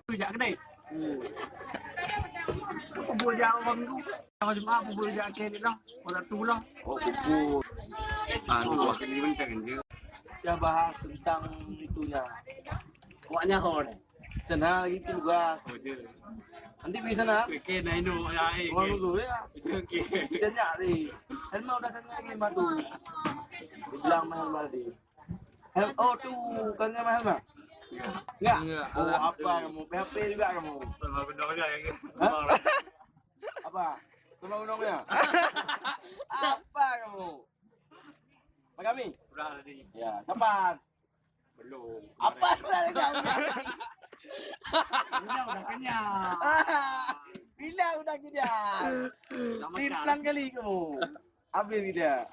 Pujak kedai. Pujak orang tu. Kalau cuma pujak kedai dah. Orang tu lah. Oh, kumpul. Dua kali bentang je. Kita bahas tentang itunya. Kuatnya hon. Sana lagi tugas. Oh je. Nanti pergi sana. Okey, dah ini. Orang dulu ya. Okey. Jangan ni. Helma udah kan lagi madu. Bilang mahal madi. Oh tu kan mahal mah. Enggak. Oh apa kamu? PHP juga kamu. Sama benar je yang. Apa? Tolong-tolongnya. Apa kamu? Pak kami? Sudah tadi. Ya, kapan? Belum. Apa sudah kamu? Bilang dah kenyang. Bila udah kenyang? Timplang kali kamu. Habis tidak?